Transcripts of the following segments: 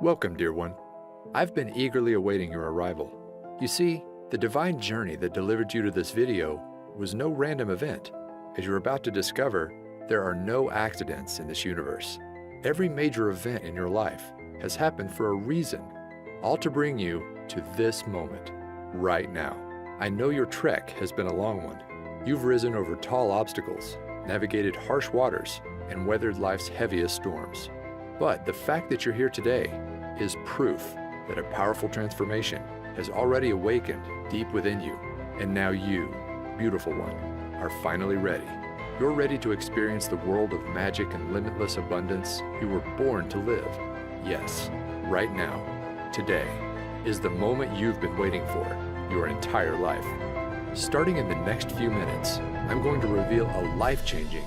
Welcome, dear one. I've been eagerly awaiting your arrival. You see, the divine journey that delivered you to this video was no random event. As you're about to discover, there are no accidents in this universe. Every major event in your life has happened for a reason, all to bring you to this moment, right now. I know your trek has been a long one. You've risen over tall obstacles, navigated harsh waters, and weathered life's heaviest storms. But the fact that you're here today is proof that a powerful transformation has already awakened deep within you. And now you, beautiful one, are finally ready. You're ready to experience the world of magic and limitless abundance you were born to live. Yes, right now, today, is the moment you've been waiting for your entire life. Starting in the next few minutes, I'm going to reveal a life-changing,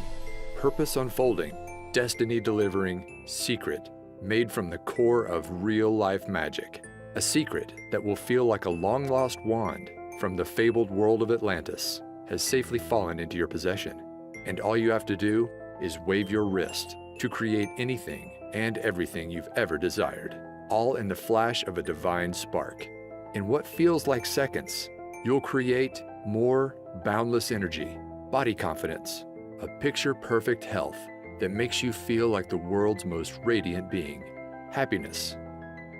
purpose-unfolding, destiny-delivering secret made from the core of real-life magic. A secret that will feel like a long-lost wand from the fabled world of Atlantis has safely fallen into your possession. And all you have to do is wave your wrist to create anything and everything you've ever desired, all in the flash of a divine spark. In what feels like seconds, you'll create more boundless energy, body confidence, a picture-perfect health that makes you feel like the world's most radiant being, happiness,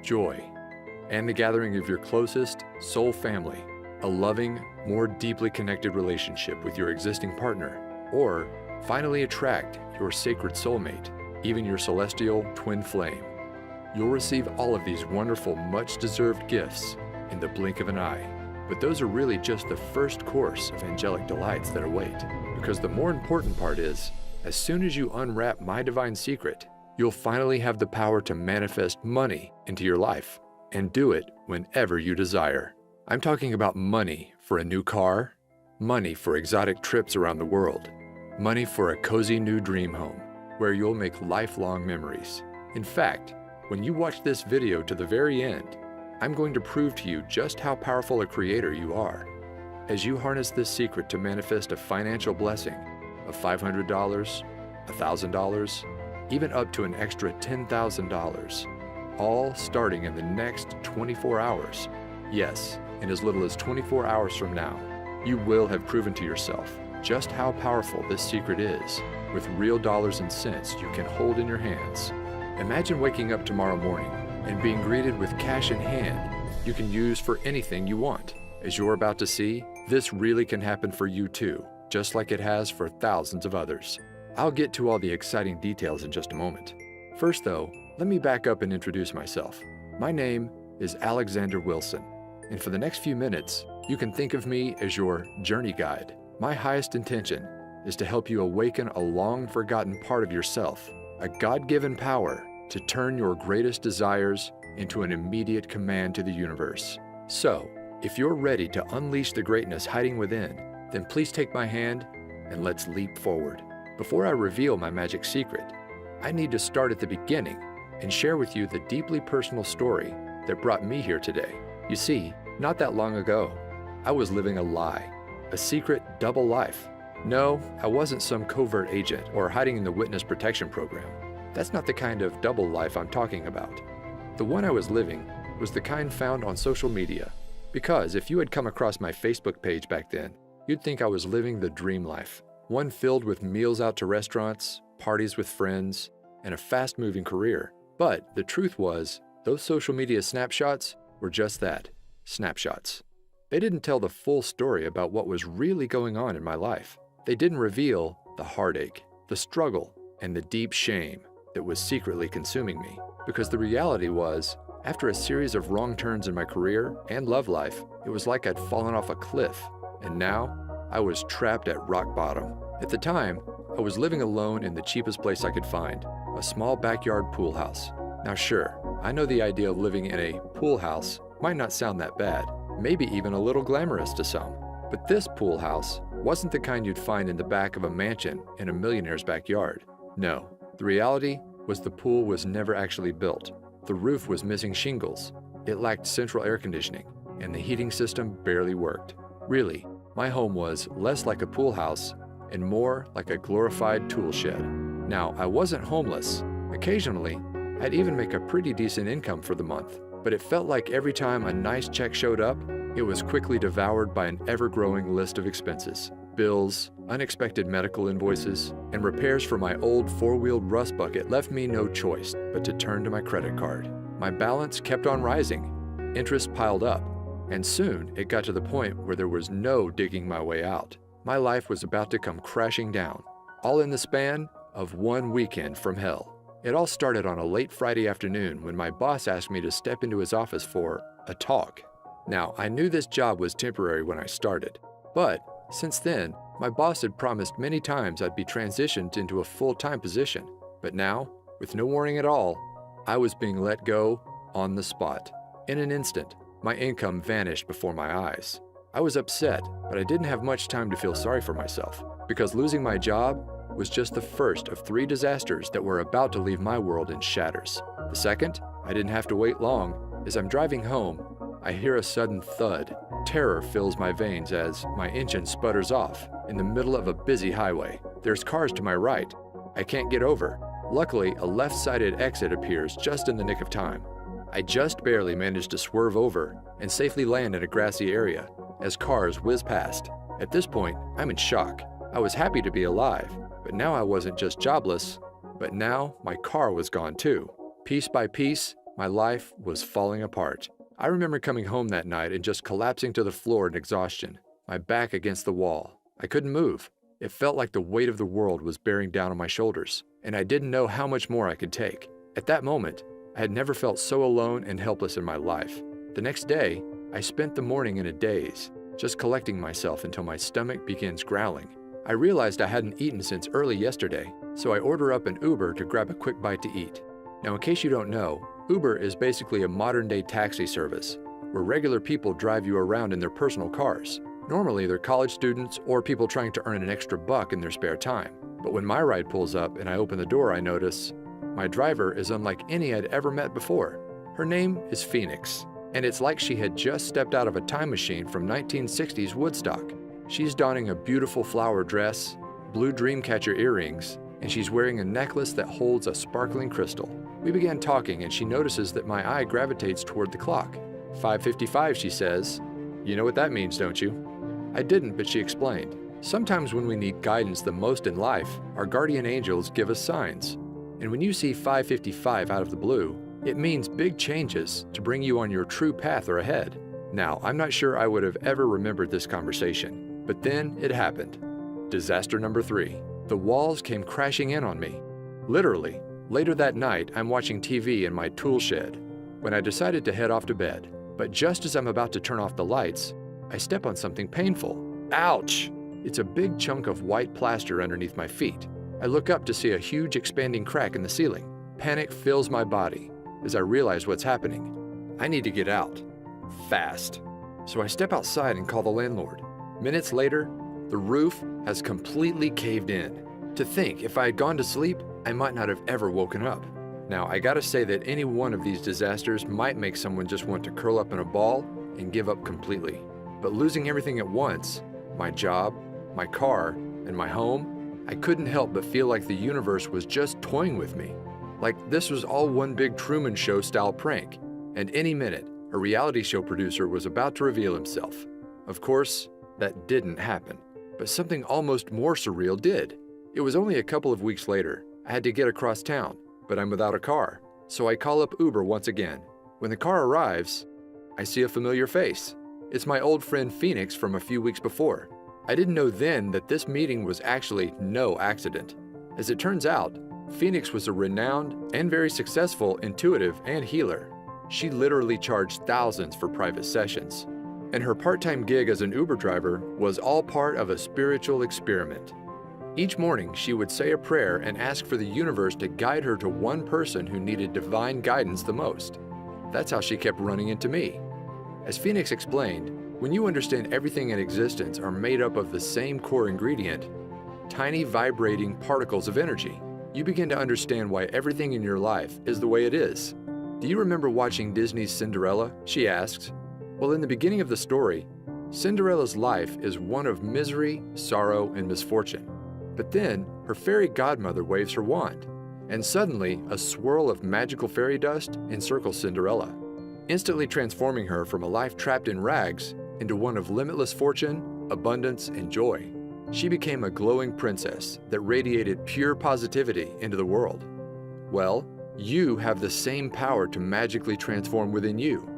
joy, and the gathering of your closest soul family, a loving, more deeply connected relationship with your existing partner, or finally attract your sacred soulmate, even your celestial twin flame. You'll receive all of these wonderful, much-deserved gifts in the blink of an eye. But those are really just the first course of angelic delights that await, because the more important part is, as soon as you unwrap my divine secret, you'll finally have the power to manifest money into your life and do it whenever you desire. I'm talking about money for a new car, money for exotic trips around the world, money for a cozy new dream home where you'll make lifelong memories. In fact, when you watch this video to the very end, I'm going to prove to you just how powerful a creator you are. As you harness this secret to manifest a financial blessing of $500, $1,000, even up to an extra $10,000, all starting in the next 24 hours. Yes, in as little as 24 hours from now, you will have proven to yourself just how powerful this secret is with real dollars and cents you can hold in your hands. Imagine waking up tomorrow morning and being greeted with cash in hand you can use for anything you want. As you're about to see, this really can happen for you too, just like it has for thousands of others. I'll get to all the exciting details in just a moment. First though, let me back up and introduce myself. My name is Alexander Wilson, and for the next few minutes, you can think of me as your journey guide. My highest intention is to help you awaken a long-forgotten part of yourself, a God-given power to turn your greatest desires into an immediate command to the universe. So, if you're ready to unleash the greatness hiding within, then please take my hand and let's leap forward. Before I reveal my magic secret, I need to start at the beginning and share with you the deeply personal story that brought me here today. You see, not that long ago, I was living a lie, a secret double life. No, I wasn't some covert agent or hiding in the witness protection program. That's not the kind of double life I'm talking about. The one I was living was the kind found on social media, because if you had come across my Facebook page back then, you'd think I was living the dream life, one filled with meals out to restaurants, parties with friends, and a fast-moving career. But the truth was, those social media snapshots were just that, snapshots. They didn't tell the full story about what was really going on in my life. They didn't reveal the heartache, the struggle, and the deep shame that was secretly consuming me. Because the reality was, after a series of wrong turns in my career and love life, it was like I'd fallen off a cliff, and now I was trapped at rock bottom. At the time, I was living alone in the cheapest place I could find, a small backyard pool house. Now sure, I know the idea of living in a pool house might not sound that bad, maybe even a little glamorous to some. But this pool house wasn't the kind you'd find in the back of a mansion in a millionaire's backyard. No, the reality was the pool was never actually built. The roof was missing shingles, it lacked central air conditioning, and the heating system barely worked. Really, my home was less like a pool house and more like a glorified tool shed. Now, I wasn't homeless. Occasionally, I'd even make a pretty decent income for the month, but it felt like every time a nice check showed up, it was quickly devoured by an ever-growing list of expenses. Bills, unexpected medical invoices, and repairs for my old four-wheeled rust bucket left me no choice but to turn to my credit card. My balance kept on rising, interest piled up, and soon it got to the point where there was no digging my way out. My life was about to come crashing down, all in the span of one weekend from hell. It all started on a late Friday afternoon when my boss asked me to step into his office for a talk. Now, I knew this job was temporary when I started, but since then, my boss had promised many times I'd be transitioned into a full-time position. But now, with no warning at all, I was being let go on the spot. In an instant, my income vanished before my eyes. I was upset, but I didn't have much time to feel sorry for myself, because losing my job was just the first of 3 disasters that were about to leave my world in shatters. The second, I didn't have to wait long. As I'm driving home, I hear a sudden thud. Terror fills my veins as my engine sputters off in the middle of a busy highway. There's cars to my right. I can't get over. Luckily, a left-sided exit appears just in the nick of time. I just barely managed to swerve over and safely land in a grassy area as cars whiz past. At this point, I'm in shock. I was happy to be alive, but now I wasn't just jobless, but now my car was gone too. Piece by piece, my life was falling apart. I remember coming home that night and just collapsing to the floor in exhaustion, my back against the wall. I couldn't move. It felt like the weight of the world was bearing down on my shoulders, and I didn't know how much more I could take. At that moment, I had never felt so alone and helpless in my life. The next day, I spent the morning in a daze, just collecting myself until my stomach begins growling. I realized I hadn't eaten since early yesterday, so I order up an Uber to grab a quick bite to eat. Now, in case you don't know, Uber is basically a modern-day taxi service, where regular people drive you around in their personal cars. Normally, they're college students or people trying to earn an extra buck in their spare time. But when my ride pulls up and I open the door, I notice my driver is unlike any I'd ever met before. Her name is Phoenix, and it's like she had just stepped out of a time machine from 1960s Woodstock. She's donning a beautiful flower dress, blue dreamcatcher earrings, and she's wearing a necklace that holds a sparkling crystal. We began talking, and she notices that my eye gravitates toward the clock. 5:55, she says. You know what that means, don't you? I didn't, but she explained. Sometimes when we need guidance the most in life, our guardian angels give us signs. And when you see 5:55 out of the blue, it means big changes to bring you on your true path or ahead. Now, I'm not sure I would have ever remembered this conversation, but then it happened. Disaster number 3. The walls came crashing in on me. Literally. Later that night, I'm watching TV in my tool shed when I decided to head off to bed. But just as I'm about to turn off the lights, I step on something painful. Ouch! It's a big chunk of white plaster underneath my feet. I look up to see a huge expanding crack in the ceiling. Panic fills my body as I realize what's happening. I need to get out. Fast. So I step outside and call the landlord. Minutes later, the roof has completely caved in. To think, if I had gone to sleep, I might not have ever woken up. Now, I gotta say that any one of these disasters might make someone just want to curl up in a ball and give up completely. But losing everything at once, my job, my car, and my home, I couldn't help but feel like the universe was just toying with me. Like this was all one big Truman Show style prank, and any minute, a reality show producer was about to reveal himself. Of course, that didn't happen, but something almost more surreal did. It was only a couple of weeks later. I had to get across town, but I'm without a car, so I call up Uber once again. When the car arrives, I see a familiar face. It's my old friend Phoenix from a few weeks before. I didn't know then that this meeting was actually no accident. As it turns out, Phoenix was a renowned and very successful intuitive and healer. She literally charged thousands for private sessions. And her part-time gig as an Uber driver was all part of a spiritual experiment. Each morning, she would say a prayer and ask for the universe to guide her to one person who needed divine guidance the most. That's how she kept running into me. As Phoenix explained, when you understand everything in existence are made up of the same core ingredient, tiny vibrating particles of energy, you begin to understand why everything in your life is the way it is. Do you remember watching Disney's Cinderella? She asks. Well, in the beginning of the story, Cinderella's life is one of misery, sorrow, and misfortune. But then, her fairy godmother waves her wand, and suddenly a swirl of magical fairy dust encircles Cinderella, instantly transforming her from a life trapped in rags into one of limitless fortune, abundance, and joy. She became a glowing princess that radiated pure positivity into the world. Well, you have the same power to magically transform within you.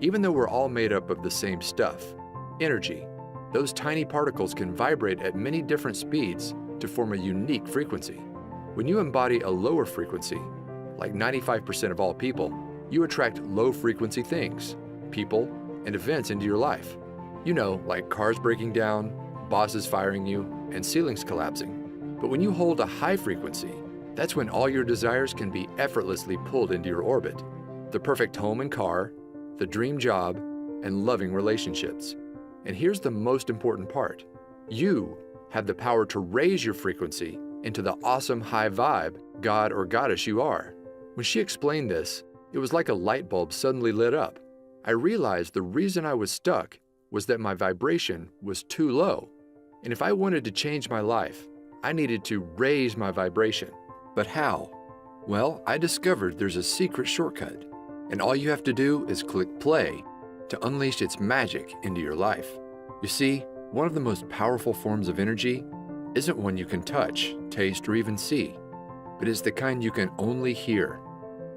Even though we're all made up of the same stuff, energy, those tiny particles can vibrate at many different speeds to form a unique frequency. When you embody a lower frequency, like 95% of all people, you attract low-frequency things, people, and events into your life. You know, like cars breaking down, bosses firing you, and ceilings collapsing. But when you hold a high frequency, that's when all your desires can be effortlessly pulled into your orbit. The perfect home and car, the dream job, and loving relationships. And here's the most important part. You have the power to raise your frequency into the awesome high vibe god or goddess you are. When she explained this, it was like a light bulb suddenly lit up. I realized the reason I was stuck was that my vibration was too low. And if I wanted to change my life, I needed to raise my vibration. But how? Well, I discovered there's a secret shortcut, and all you have to do is click play to unleash its magic into your life. You see, one of the most powerful forms of energy isn't one you can touch, taste, or even see, but is the kind you can only hear.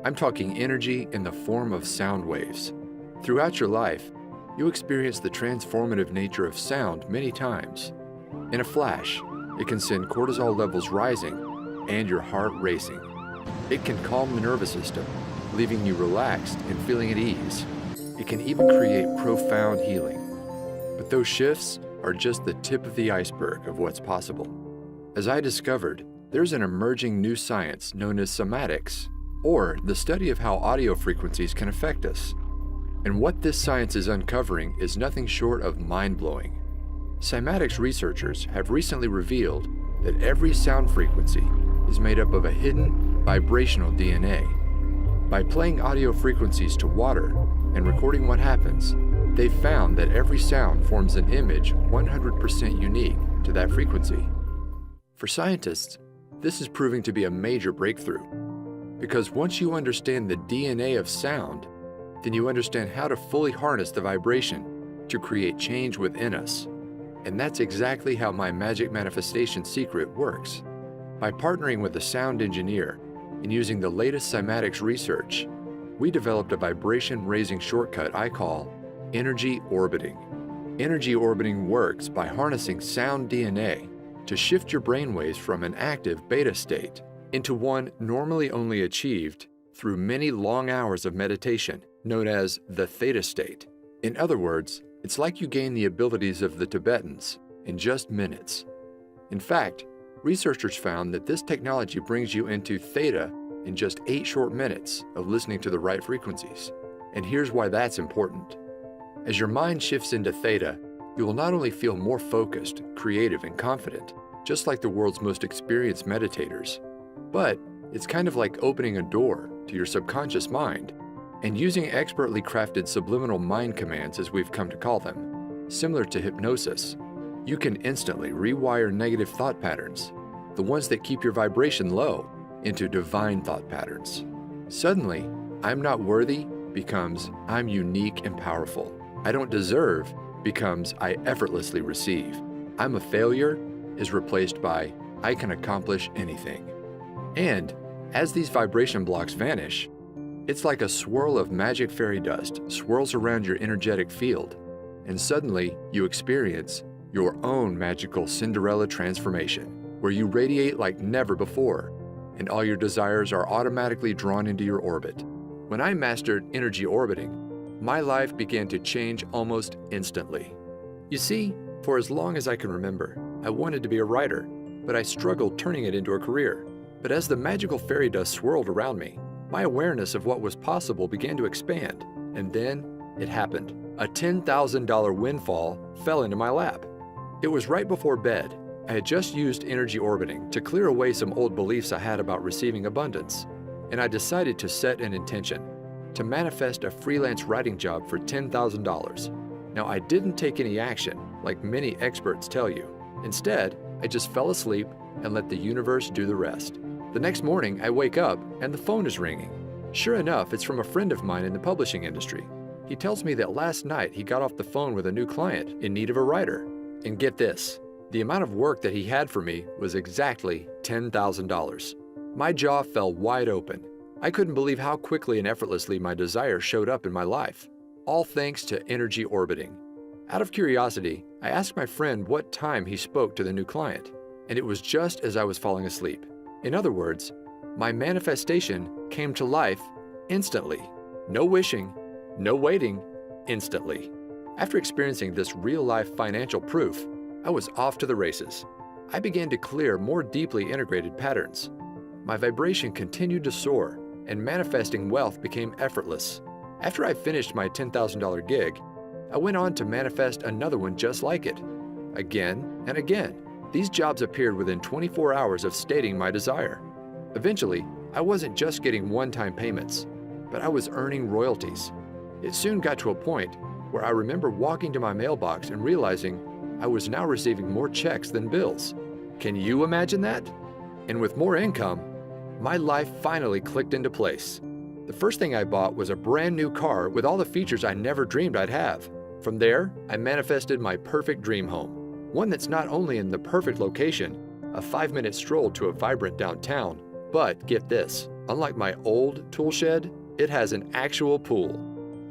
I'm talking energy in the form of sound waves. Throughout your life, you experience the transformative nature of sound many times. In a flash, it can send cortisol levels rising and your heart racing. It can calm the nervous system, leaving you relaxed and feeling at ease. It can even create profound healing. But those shifts are just the tip of the iceberg of what's possible. As I discovered, there's an emerging new science known as cymatics, or the study of how audio frequencies can affect us. And what this science is uncovering is nothing short of mind-blowing. Cymatics researchers have recently revealed that every sound frequency is made up of a hidden vibrational DNA. By playing audio frequencies to water and recording what happens, they found that every sound forms an image 100% unique to that frequency. For scientists, this is proving to be a major breakthrough, because once you understand the DNA of sound, then you understand how to fully harness the vibration to create change within us. And that's exactly how my magic manifestation secret works. By partnering with a sound engineer and using the latest cymatics research, we developed a vibration-raising shortcut I call energy orbiting. Energy orbiting works by harnessing sound DNA to shift your brainwaves from an active beta state into one normally only achieved through many long hours of meditation, known as the Theta state. In other words, it's like you gain the abilities of the Tibetans in just minutes. In fact, researchers found that this technology brings you into Theta in just 8 short minutes of listening to the right frequencies. And here's why that's important. As your mind shifts into Theta, you will not only feel more focused, creative, and confident, just like the world's most experienced meditators, but it's kind of like opening a door to your subconscious mind and using expertly crafted subliminal mind commands, as we've come to call them. Similar to hypnosis, you can instantly rewire negative thought patterns, the ones that keep your vibration low, into divine thought patterns. Suddenly, I'm not worthy becomes I'm unique and powerful. I don't deserve becomes I effortlessly receive. I'm a failure is replaced by I can accomplish anything. And as these vibration blocks vanish, it's like a swirl of magic fairy dust swirls around your energetic field, and suddenly you experience your own magical Cinderella transformation, where you radiate like never before, and all your desires are automatically drawn into your orbit. When I mastered energy orbiting, my life began to change almost instantly. You see, for as long as I can remember, I wanted to be a writer, but I struggled turning it into a career. But as the magical fairy dust swirled around me, my awareness of what was possible began to expand, and then it happened. A $10,000 windfall fell into my lap. It was right before bed. I had just used energy orbiting to clear away some old beliefs I had about receiving abundance, and I decided to set an intention to manifest a freelance writing job for $10,000. Now, I didn't take any action, like many experts tell you. Instead, I just fell asleep and let the universe do the rest. The next morning, I wake up and the phone is ringing. Sure enough, it's from a friend of mine in the publishing industry. He tells me that last night he got off the phone with a new client in need of a writer. And get this, the amount of work that he had for me was exactly $10,000. My jaw fell wide open. I couldn't believe how quickly and effortlessly my desire showed up in my life, all thanks to energy orbiting. Out of curiosity, I asked my friend what time he spoke to the new client, and it was just as I was falling asleep. In other words, my manifestation came to life instantly. No wishing, no waiting, instantly. After experiencing this real-life financial proof, I was off to the races. I began to clear more deeply integrated patterns. My vibration continued to soar, and manifesting wealth became effortless. After I finished my $10,000 gig, I went on to manifest another one just like it. Again and again, these jobs appeared within 24 hours of stating my desire. Eventually, I wasn't just getting one-time payments, but I was earning royalties. It soon got to a point where I remember walking to my mailbox and realizing I was now receiving more checks than bills. Can you imagine that? And with more income, my life finally clicked into place. The first thing I bought was a brand new car with all the features I never dreamed I'd have. From there, I manifested my perfect dream home, one that's not only in the perfect location, a 5-minute stroll to a vibrant downtown, but get this, unlike my old tool shed, it has an actual pool.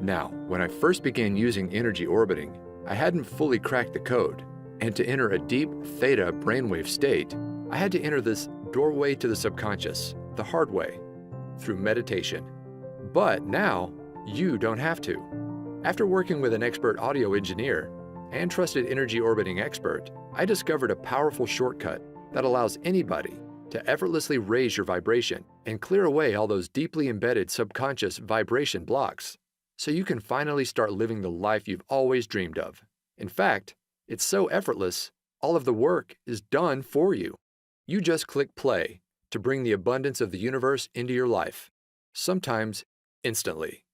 Now, when I first began using energy orbiting, I hadn't fully cracked the code, and to enter a deep theta brainwave state, I had to enter this doorway to the subconscious, the hard way, through meditation. But now, you don't have to. After working with an expert audio engineer and trusted energy orbiting expert, I discovered a powerful shortcut that allows anybody to effortlessly raise your vibration and clear away all those deeply embedded subconscious vibration blocks, so you can finally start living the life you've always dreamed of. In fact, it's so effortless, all of the work is done for you. You just click play to bring the abundance of the universe into your life, sometimes instantly.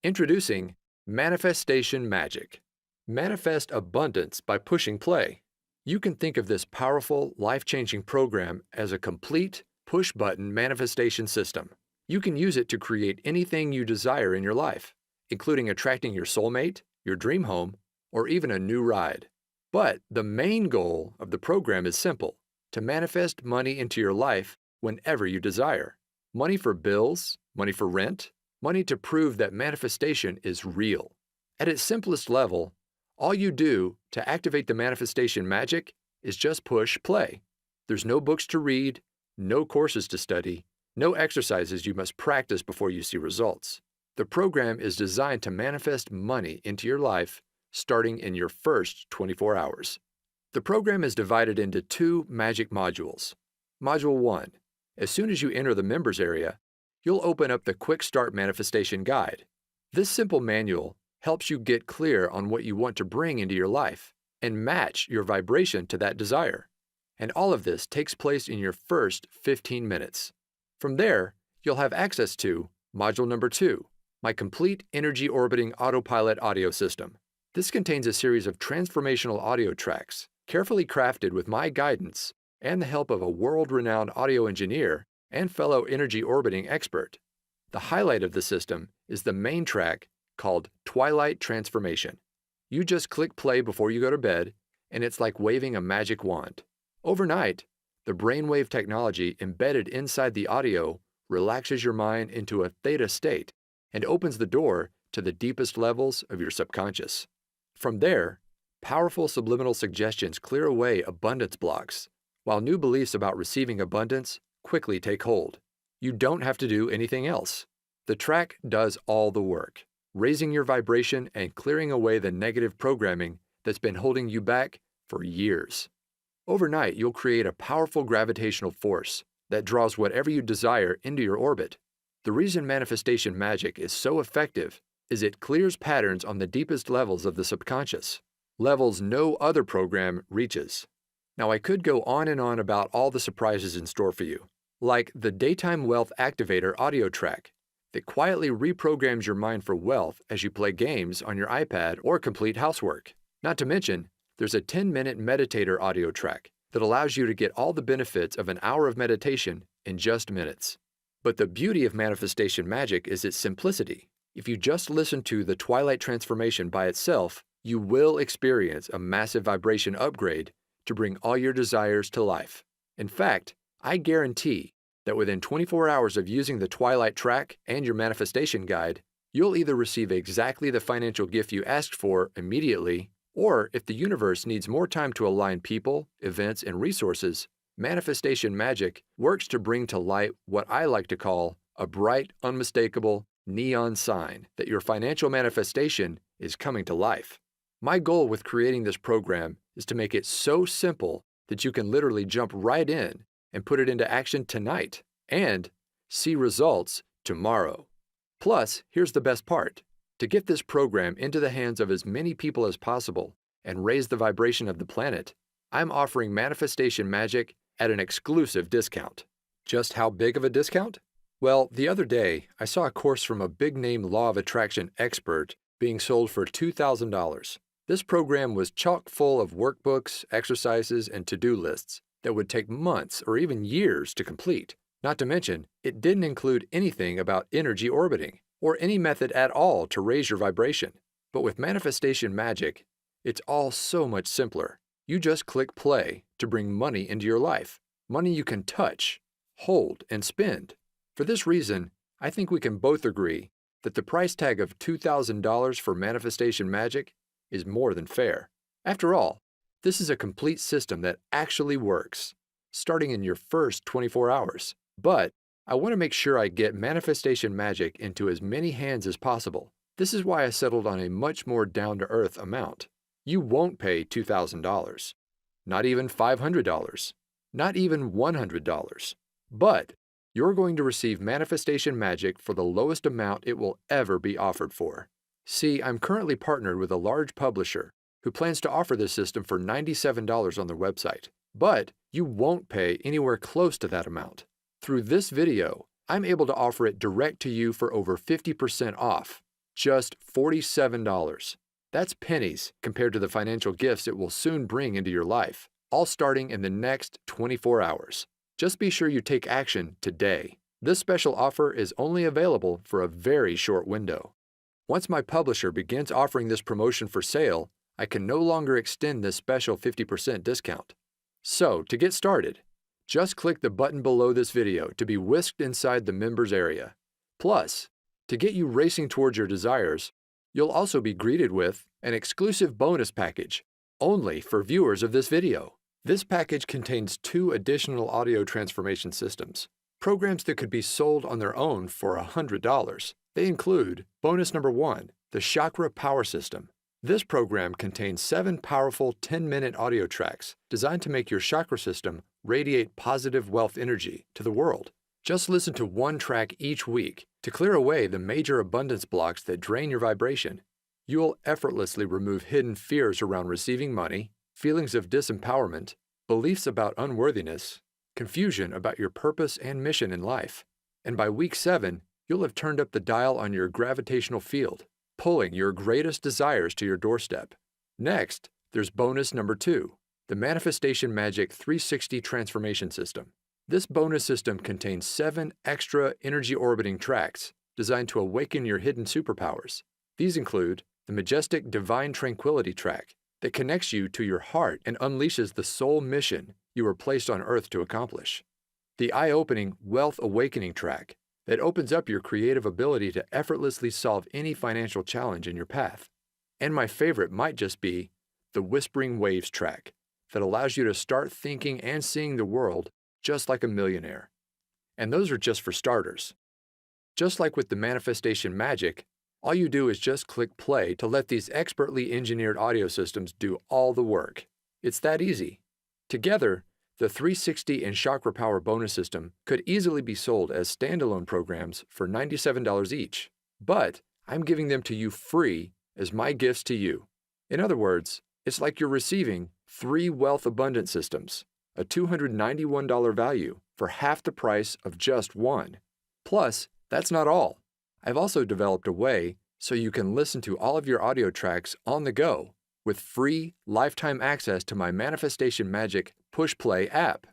Introducing Manifestation Magic. Manifest abundance by pushing play. You can think of this powerful, life-changing program as a complete, push-button manifestation system. You can use it to create anything you desire in your life, including attracting your soulmate, your dream home, or even a new ride. But the main goal of the program is simple: to manifest money into your life whenever you desire. Money for bills, money for rent, money to prove that manifestation is real. At its simplest level, all you do to activate the manifestation magic is just push play. There's no books to read, no courses to study, no exercises you must practice before you see results. The program is designed to manifest money into your life starting in your first 24 hours. The program is divided into 2 magic modules. Module 1. As soon as you enter the members area, you'll open up the Quick Start Manifestation Guide. This simple manual helps you get clear on what you want to bring into your life and match your vibration to that desire. And all of this takes place in your first 15 minutes. From there, you'll have access to Module number 2, my complete energy orbiting autopilot audio system. This contains a series of transformational audio tracks, carefully crafted with my guidance and the help of a world-renowned audio engineer and fellow energy orbiting expert. The highlight of the system is the main track called Twilight Transformation. You just click play before you go to bed, and it's like waving a magic wand. Overnight, the brainwave technology embedded inside the audio relaxes your mind into a theta state and opens the door to the deepest levels of your subconscious. From there, powerful subliminal suggestions clear away abundance blocks, while new beliefs about receiving abundance quickly take hold. You don't have to do anything else. The track does all the work, raising your vibration and clearing away the negative programming that's been holding you back for years. Overnight, you'll create a powerful gravitational force that draws whatever you desire into your orbit. The reason manifestation magic is so effective is it clears patterns on the deepest levels of the subconscious, levels no other program reaches. Now, I could go on and on about all the surprises in store for you, like the Daytime Wealth Activator audio track that quietly reprograms your mind for wealth as you play games on your iPad or complete housework. Not to mention, there's a 10-minute meditator audio track that allows you to get all the benefits of an hour of meditation in just minutes. But the beauty of manifestation magic is its simplicity. If you just listen to the Twilight Transformation by itself, you will experience a massive vibration upgrade to bring all your desires to life. In fact, I guarantee that within 24 hours of using the Twilight track and your manifestation guide, you'll either receive exactly the financial gift you asked for immediately, or if the universe needs more time to align people, events, and resources, manifestation magic works to bring to light what I like to call a bright, unmistakable neon sign that your financial manifestation is coming to life. My goal with creating this program is to make it so simple that you can literally jump right in and put it into action tonight and see results tomorrow. Plus, here's the best part. To get this program into the hands of as many people as possible and raise the vibration of the planet, I'm offering manifestation magic at an exclusive discount. Just how big of a discount? Well, the other day, I saw a course from a big-name law of attraction expert being sold for $2,000. This program was chock full of workbooks, exercises, and to-do lists that would take months or even years to complete. Not to mention, it didn't include anything about energy orbiting or any method at all to raise your vibration. But with manifestation magic, it's all so much simpler. You just click play to bring money into your life, money you can touch, hold, and spend. For this reason, I think we can both agree that the price tag of $2,000 for manifestation magic is more than fair. After all, this is a complete system that actually works, starting in your first 24 hours. But I want to make sure I get manifestation magic into as many hands as possible. This is why I settled on a much more down-to-earth amount. You won't pay $2,000, not even $500, not even $100. But you're going to receive manifestation magic for the lowest amount it will ever be offered for. See, I'm currently partnered with a large publisher who plans to offer this system for $97 on their website. But you won't pay anywhere close to that amount. Through this video, I'm able to offer it direct to you for over 50% off, just $47. That's pennies compared to the financial gifts it will soon bring into your life, all starting in the next 24 hours. Just be sure you take action today. This special offer is only available for a very short window. Once my publisher begins offering this promotion for sale, I can no longer extend this special 50% discount. So, to get started, just click the button below this video to be whisked inside the members area. Plus, to get you racing towards your desires, you'll also be greeted with an exclusive bonus package only for viewers of this video. This package contains 2 additional audio transformation systems, programs that could be sold on their own for $100. They include bonus number 1, the Chakra Power System. This program contains 7 powerful 10-minute audio tracks designed to make your chakra system radiate positive wealth energy to the world. Just listen to 1 track each week to clear away the major abundance blocks that drain your vibration. You'll effortlessly remove hidden fears around receiving money, feelings of disempowerment, beliefs about unworthiness, confusion about your purpose and mission in life. And by week 7, you'll have turned up the dial on your gravitational field, pulling your greatest desires to your doorstep. Next, there's bonus number 2, the Manifestation Magic 360 Transformation System. This bonus system contains 7 extra energy orbiting tracks designed to awaken your hidden superpowers. These include the majestic Divine Tranquility track that connects you to your heart and unleashes the soul mission you were placed on Earth to accomplish. The eye-opening Wealth Awakening track that opens up your creative ability to effortlessly solve any financial challenge in your path. And my favorite might just be the Whispering Waves track that allows you to start thinking and seeing the world just like a millionaire. And those are just for starters. Just like with the manifestation magic, all you do is just click play to let these expertly engineered audio systems do all the work. It's that easy. Together, the 360 and Chakra Power bonus system could easily be sold as standalone programs for $97 each, but I'm giving them to you free as my gifts to you. In other words, it's like you're receiving 3 wealth abundance systems, a $291 value for half the price of just 1. Plus, that's not all. I've also developed a way so you can listen to all of your audio tracks on the go with free lifetime access to my Manifestation Magic Push Play app.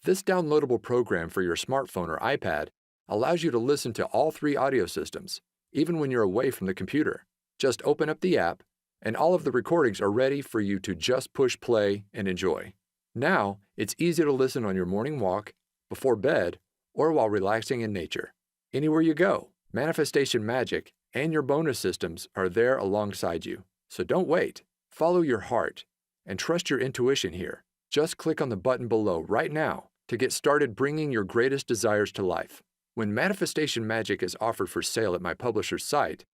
This downloadable program for your smartphone or iPad allows you to listen to all three audio systems, even when you're away from the computer. Just open up the app, and all of the recordings are ready for you to just push play and enjoy. Now, it's easy to listen on your morning walk, before bed, or while relaxing in nature. Anywhere you go, Manifestation Magic and your bonus systems are there alongside you. So don't wait. Follow your heart and trust your intuition here. Just click on the button below right now to get started bringing your greatest desires to life. When Manifestation Magic is offered for sale at my publisher's site,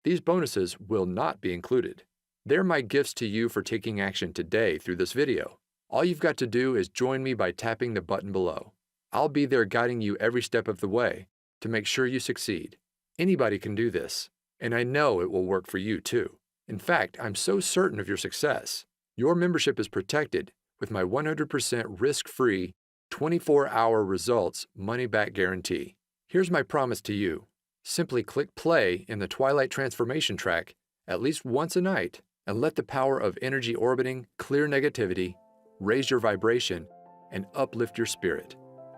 these bonuses will not be included. They're my gifts to you for taking action today through this video. All you've got to do is join me by tapping the button below. I'll be there guiding you every step of the way to make sure you succeed. Anybody can do this, and I know it will work for you too. In fact, I'm so certain of your success. Your membership is protected with my 100% risk-free, 24-hour results money-back guarantee. Here's my promise to you. Simply click play in the Twilight Transformation track at least once a night and let the power of energy orbiting clear negativity, raise your vibration, and uplift your spirit.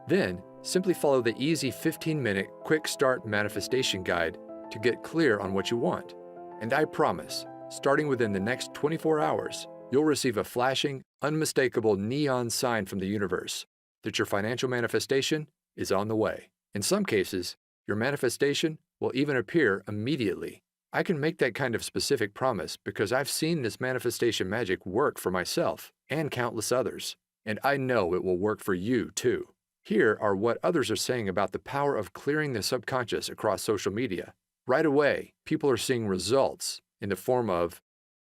Then, simply follow the easy 15-minute quick start manifestation guide to get clear on what you want. And I promise, starting within the next 24 hours, you'll receive a flashing, unmistakable neon sign from the universe that your financial manifestation is on the way. In some cases, your manifestation will even appear immediately. I can make that kind of specific promise because I've seen this manifestation magic work for myself and countless others, and I know it will work for you too. Here are what others are saying about the power of clearing the subconscious across social media. Right away, people are seeing results in the form of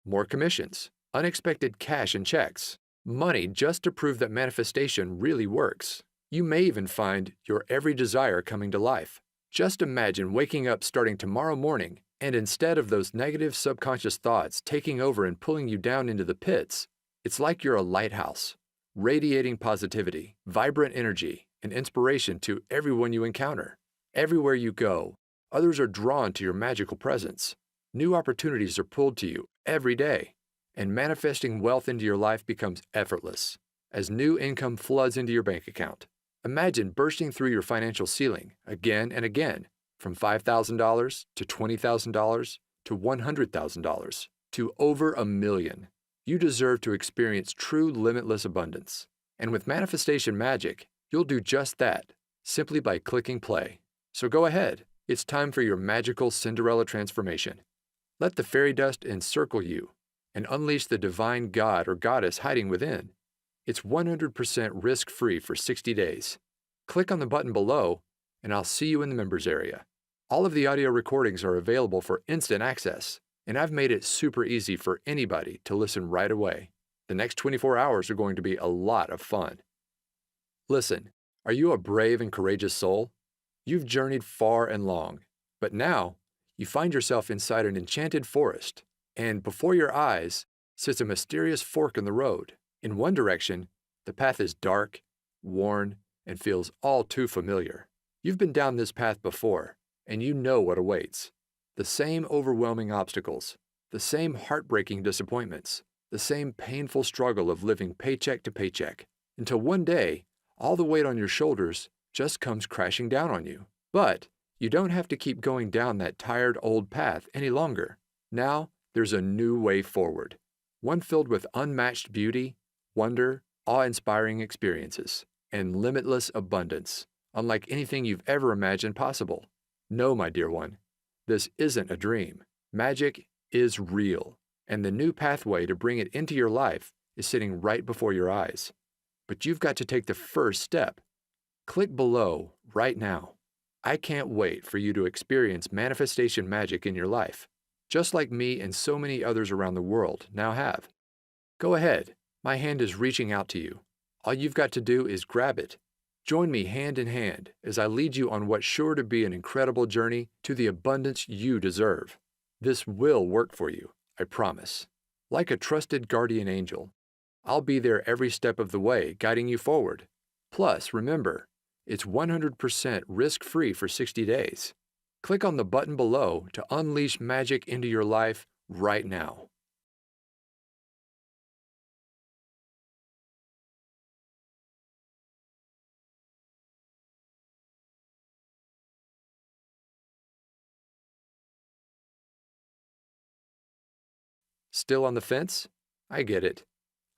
more commissions, unexpected cash and checks, money just to prove that manifestation really works. You may even find your every desire coming to life. Just imagine waking up starting tomorrow morning, and instead of those negative subconscious thoughts taking over and pulling you down into the pits, it's like you're a lighthouse, radiating positivity, vibrant energy, and inspiration to everyone you encounter. Everywhere you go, others are drawn to your magical presence. New opportunities are pulled to you every day, and manifesting wealth into your life becomes effortless as new income floods into your bank account. Imagine bursting through your financial ceiling again and again, from $5,000 to $20,000 to $100,000 to over $1 million. You deserve to experience true limitless abundance. And with Manifestation Magic, you'll do just that, simply by clicking play. So go ahead, it's time for your magical Cinderella transformation. Let the fairy dust encircle you and unleash the divine god or goddess hiding within. It's 100% risk-free for 60 days. Click on the button below, and I'll see you in the members area. All of the audio recordings are available for instant access, and I've made it super easy for anybody to listen right away. The next 24 hours are going to be a lot of fun. Listen, are you a brave and courageous soul? You've journeyed far and long, but now you find yourself inside an enchanted forest, and before your eyes sits a mysterious fork in the road. In one direction, the path is dark, worn, and feels all too familiar. You've been down this path before, and you know what awaits. The same overwhelming obstacles, the same heartbreaking disappointments, the same painful struggle of living paycheck to paycheck, until one day, all the weight on your shoulders just comes crashing down on you. But you don't have to keep going down that tired old path any longer. Now, there's a new way forward, one filled with unmatched beauty, wonder, awe-inspiring experiences, and limitless abundance, unlike anything you've ever imagined possible. No, my dear one, this isn't a dream. Magic is real, and the new pathway to bring it into your life is sitting right before your eyes. But you've got to take the first step. Click below right now. I can't wait for you to experience manifestation magic in your life, just like me and so many others around the world now have. Go ahead. My hand is reaching out to you. All you've got to do is grab it. Join me hand in hand as I lead you on what's sure to be an incredible journey to the abundance you deserve. This will work for you, I promise. Like a trusted guardian angel, I'll be there every step of the way, guiding you forward. Plus, remember, it's 100% risk-free for 60 days. Click on the button below to unleash magic into your life right now. Still on the fence? I get it.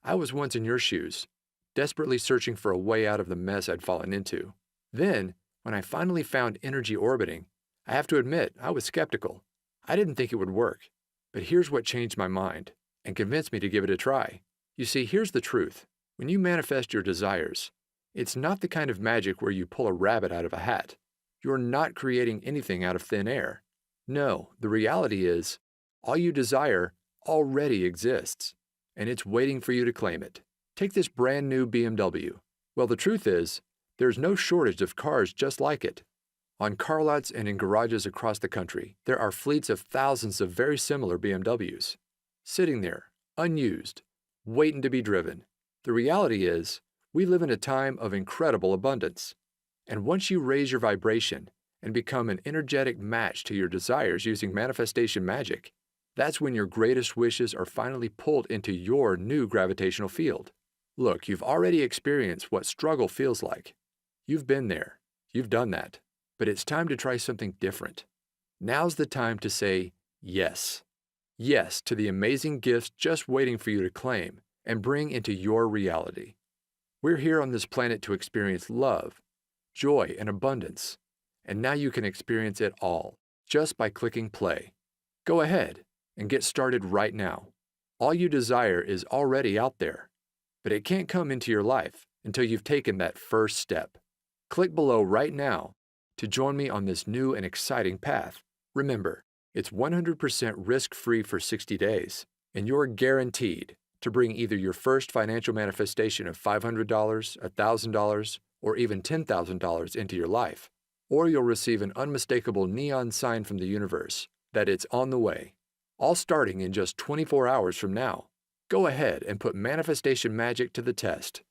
I was once in your shoes, desperately searching for a way out of the mess I'd fallen into. Then, when I finally found energy orbiting, I have to admit I was skeptical. I didn't think it would work. But here's what changed my mind and convinced me to give it a try. You see, here's the truth. When you manifest your desires, it's not the kind of magic where you pull a rabbit out of a hat. You're not creating anything out of thin air. No, the reality is, all you desire already exists, and it's waiting for you to claim it. Take this brand new BMW. Well, the truth is, there's no shortage of cars just like it. On car lots and in garages across the country, there are fleets of thousands of very similar BMWs, sitting there, unused, waiting to be driven. The reality is, we live in a time of incredible abundance. And once you raise your vibration and become an energetic match to your desires using manifestation magic, that's when your greatest wishes are finally pulled into your new gravitational field. Look, you've already experienced what struggle feels like. You've been there. You've done that. But it's time to try something different. Now's the time to say yes. Yes to the amazing gifts just waiting for you to claim and bring into your reality. We're here on this planet to experience love, joy, and abundance. And now you can experience it all just by clicking play. Go ahead and get started right now. All you desire is already out there, but it can't come into your life until you've taken that first step. Click below right now to join me on this new and exciting path. Remember, it's 100% risk-free for 60 days, and you're guaranteed to bring either your first financial manifestation of $500, $1,000, or even $10,000 into your life, or you'll receive an unmistakable neon sign from the universe that it's on the way, all starting in just 24 hours from now. Go ahead and put manifestation magic to the test.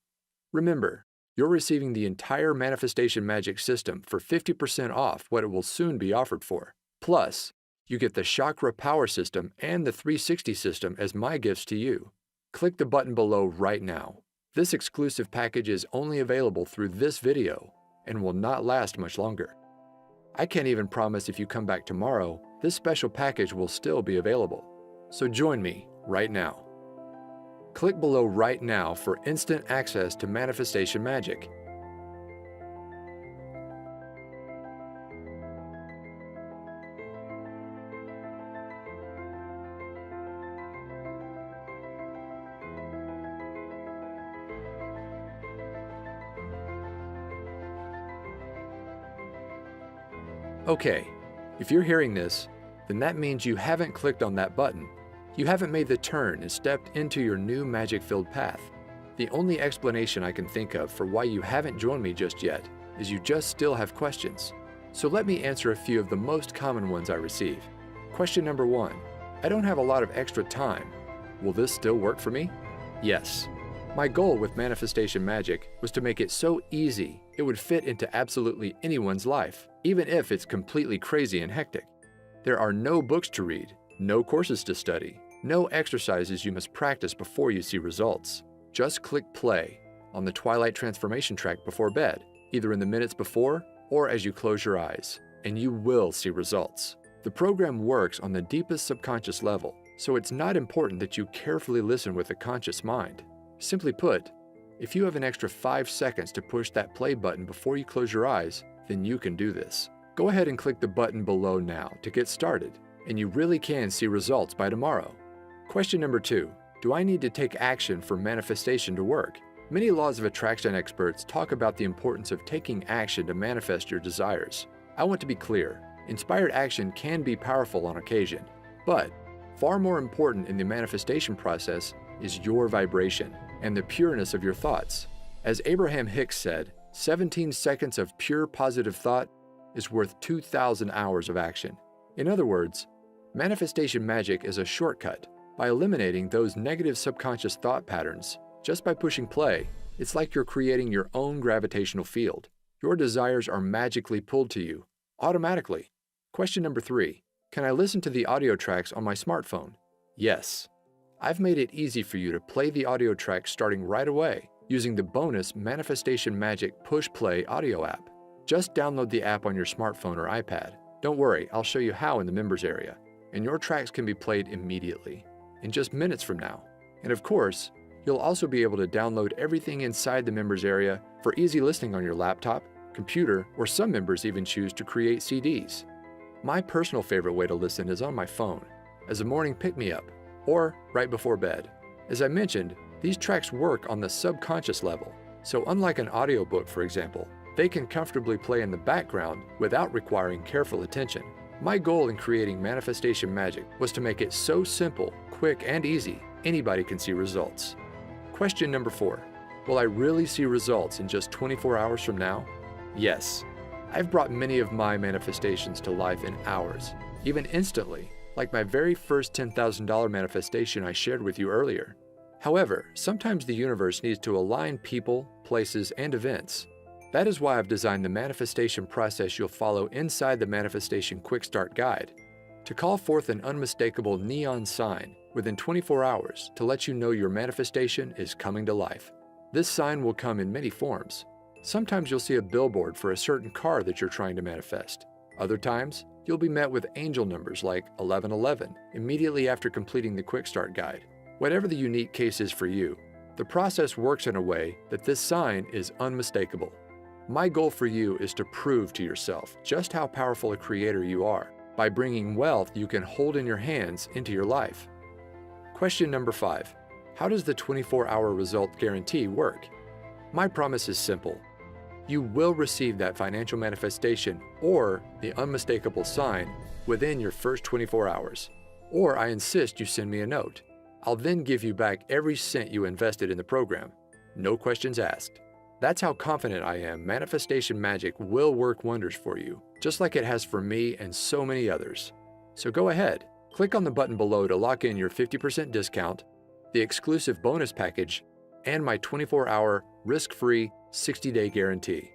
Remember, you're receiving the entire manifestation magic system for 50% off what it will soon be offered for. Plus, you get the chakra power system and the 360 system as my gifts to you. Click the button below right now. This exclusive package is only available through this video and will not last much longer. I can't even promise if you come back tomorrow, this special package will still be available. So join me right now. Click below right now for instant access to manifestation magic. Okay, if you're hearing this, then that means you haven't clicked on that button. You haven't made the turn and stepped into your new magic-filled path. The only explanation I can think of for why you haven't joined me just yet is you just still have questions. So let me answer a few of the most common ones I receive. Question number 1. I don't have a lot of extra time. Will this still work for me? Yes. My goal with manifestation magic was to make it so easy it would fit into absolutely anyone's life, even if it's completely crazy and hectic. There are no books to read, no courses to study, no exercises you must practice before you see results. Just click play on the Twilight Transformation track before bed, either in the minutes before or as you close your eyes, and you will see results. The program works on the deepest subconscious level, so it's not important that you carefully listen with a conscious mind. Simply put, if you have an extra 5 seconds to push that play button before you close your eyes, then you can do this. Go ahead and click the button below now to get started, and you really can see results by tomorrow. Question number 2. Do I need to take action for manifestation to work? Many laws of attraction experts talk about the importance of taking action to manifest your desires. I want to be clear, inspired action can be powerful on occasion, but far more important in the manifestation process is your vibration and the pureness of your thoughts. As Abraham Hicks said, 17 seconds of pure positive thought is worth 2,000 hours of action. In other words, manifestation magic is a shortcut. By eliminating those negative subconscious thought patterns, just by pushing play, it's like you're creating your own gravitational field. Your desires are magically pulled to you, automatically. Question number 3. Can I listen to the audio tracks on my smartphone? Yes. I've made it easy for you to play the audio tracks starting right away using the bonus Manifestation Magic Push Play audio app. Just download the app on your smartphone or iPad. Don't worry, I'll show you how in the members area, and your tracks can be played immediately. in just minutes from now. And of course, you'll also be able to download everything inside the members area for easy listening on your laptop, computer, or some members even choose to create CDs. My personal favorite way to listen is on my phone, as a morning pick-me-up, or right before bed. As I mentioned, these tracks work on the subconscious level, so unlike an audiobook, for example, they can comfortably play in the background without requiring careful attention. My goal in creating Manifestation Magic was to make it so simple, quick, and easy, anybody can see results. Question number 4. Will I really see results in just 24 hours from now? Yes. I've brought many of my manifestations to life in hours, even instantly, like my very first $10,000 manifestation I shared with you earlier. However, sometimes the universe needs to align people, places, and events. That is why I've designed the manifestation process you'll follow inside the Manifestation Quick Start Guide, to call forth an unmistakable neon sign within 24 hours to let you know your manifestation is coming to life. This sign will come in many forms. Sometimes you'll see a billboard for a certain car that you're trying to manifest. Other times, you'll be met with angel numbers like 1111 immediately after completing the Quick Start Guide. Whatever the unique case is for you, the process works in a way that this sign is unmistakable. My goal for you is to prove to yourself just how powerful a creator you are by bringing wealth you can hold in your hands into your life. Question number 5. How does the 24-hour result guarantee work? My promise is simple. You will receive that financial manifestation or the unmistakable sign within your first 24 hours. Or I insist you send me a note. I'll then give you back every cent you invested in the program. No questions asked. That's how confident I am Manifestation Magic will work wonders for you, just like it has for me and so many others. So go ahead, click on the button below to lock in your 50% discount, the exclusive bonus package, and my 24-hour risk-free 60-day guarantee.